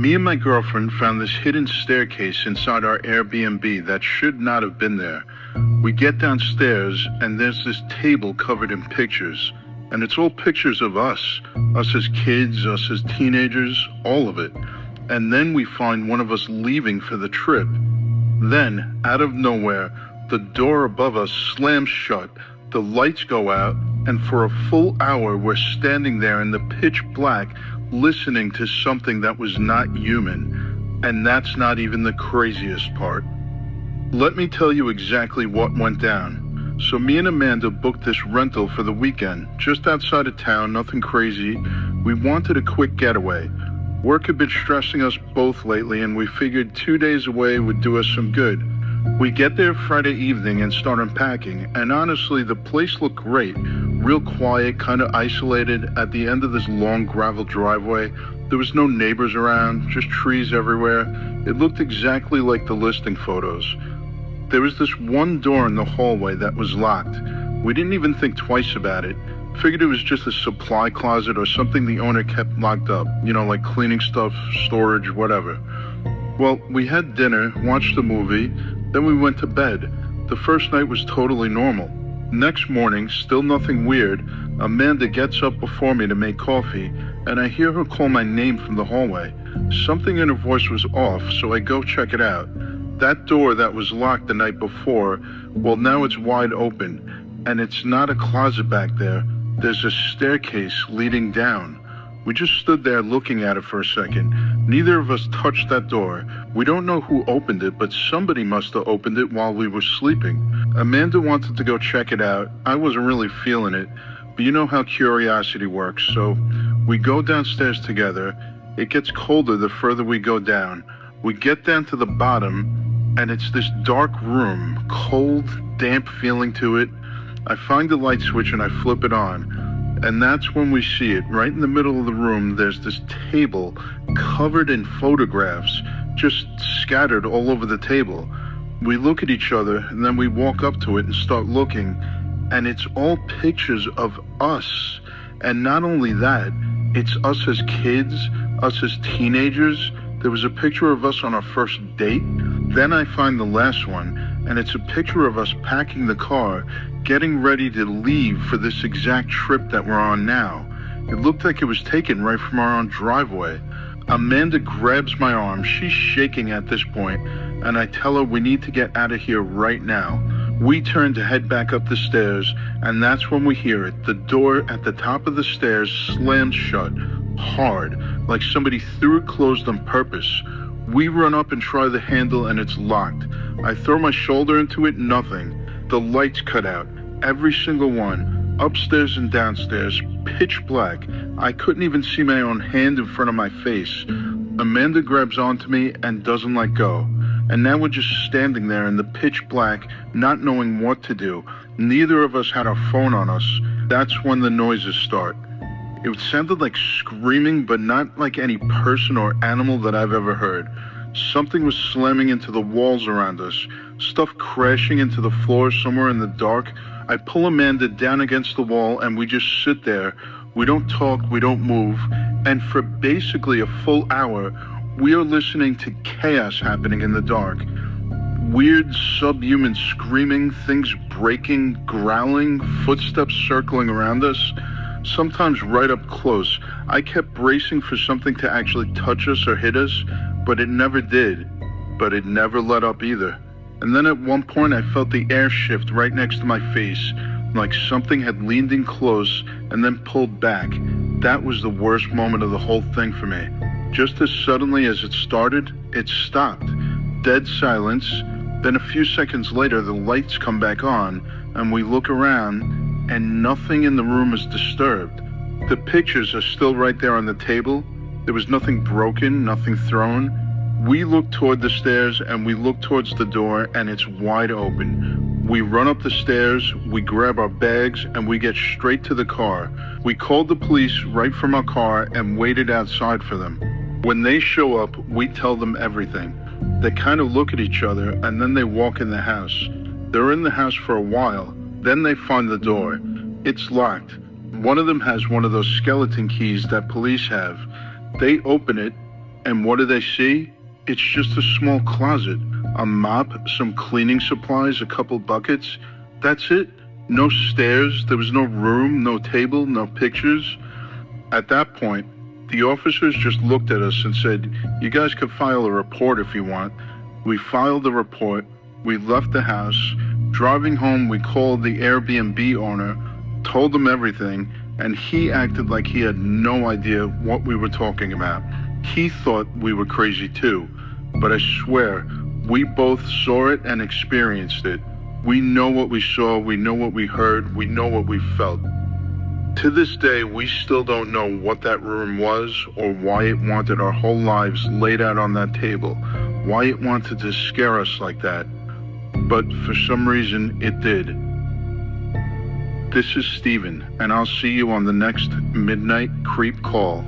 Me and my girlfriend found this hidden staircase inside our Airbnb that should not have been there. We get downstairs and there's this table covered in pictures. And it's all pictures of us as kids, us as teenagers, all of it. And then we find one of us leaving for the trip. Then, out of nowhere, the door above us slams shut, the lights go out, and for a full hour we're standing there in the pitch black listening to something that was not human. And that's not even the craziest part. Let me tell you exactly what went down. So me and Amanda booked this rental for the weekend, just outside of town, nothing crazy. We wanted a quick getaway. Work had been stressing us both lately, and we figured 2 days away would do us some good. We get there Friday evening and start unpacking, and honestly, the place looked great. Real quiet, kind of isolated, at the end of this long gravel driveway. There was no neighbors around, just trees everywhere. It looked exactly like the listing photos. There was this one door in the hallway that was locked. We didn't even think twice about it. Figured it was just a supply closet or something the owner kept locked up. Like cleaning stuff, storage, whatever. Well, we had dinner, watched the movie, then we went to bed. The first night was totally normal. Next morning, still nothing weird, Amanda gets up before me to make coffee, and I hear her call my name from the hallway. Something in her voice was off, so I go check it out. That door that was locked the night before, well, now it's wide open, and it's not a closet back there. There's a staircase leading down. We just stood there looking at it for a second. Neither of us touched that door. We don't know who opened it, but somebody must have opened it while we were sleeping. Amanda wanted to go check it out. I wasn't really feeling it, but you know how curiosity works, so we go downstairs together. It gets colder the further we go down. We get down to the bottom, and it's this dark room, cold, damp feeling to it. I find the light switch and I flip it on. And that's when we see it. Right in the middle of the room, there's this table covered in photographs, just scattered all over the table. We look at each other, and then we walk up to it and start looking, and it's all pictures of us. And not only that, it's us as kids, us as teenagers. There was a picture of us on our first date. Then I find the last one, and it's a picture of us packing the car, getting ready to leave for this exact trip that we're on now. It looked like it was taken right from our own driveway. Amanda grabs my arm. She's shaking at this point, and I tell her we need to get out of here right now. We turn to head back up the stairs, and that's when we hear it. The door at the top of the stairs slams shut, hard, like somebody threw it closed on purpose. We run up and try the handle, and it's locked. I throw my shoulder into it, nothing. The lights cut out, every single one, upstairs and downstairs, pitch black. I couldn't even see my own hand in front of my face. Amanda grabs onto me and doesn't let go. And now we're just standing there in the pitch black, not knowing what to do. Neither of us had our phone on us. That's when the noises start. It sounded like screaming, but not like any person or animal that I've ever heard. Something was slamming into the walls around us, stuff crashing into the floor somewhere in the dark. I pull Amanda down against the wall, and we just sit there. We don't talk, we don't move, and for basically a full hour, we are listening to chaos happening in the dark. Weird subhuman screaming, things breaking, growling, footsteps circling around us. Sometimes right up close. I kept bracing for something to actually touch us or hit us, but it never did. But it never let up either. And then at one point I felt the air shift right next to my face, like something had leaned in close and then pulled back. That was the worst moment of the whole thing for me. Just as suddenly as it started, it stopped. Dead silence. Then a few seconds later, the lights come back on, and we look around, and nothing in the room is disturbed. The pictures are still right there on the table. There was nothing broken, nothing thrown. We look toward the stairs, and we look towards the door, and it's wide open. We run up the stairs, we grab our bags, and we get straight to the car. We called the police right from our car and waited outside for them. When they show up, we tell them everything. They kind of look at each other, and then they walk in the house. They're in the house for a while. Then they find the door. It's locked. One of them has one of those skeleton keys that police have. They open it, And what do they see? It's just a small closet, a mop, some cleaning supplies, a couple buckets. That's it. No stairs, there was no room, no table, no pictures. At that point, the officers just looked at us and said, "You guys could file a report if you want." We filed the report, we left the house. Driving home, we called the Airbnb owner, told him everything, and he acted like he had no idea what we were talking about. He thought we were crazy too, but I swear, we both saw it and experienced it. We know what we saw, we know what we heard, we know what we felt. To this day, we still don't know what that room was or why it wanted our whole lives laid out on that table, why it wanted to scare us like that. But for some reason, it did. This is Steven, and I'll see you on the next Midnight Creep Call.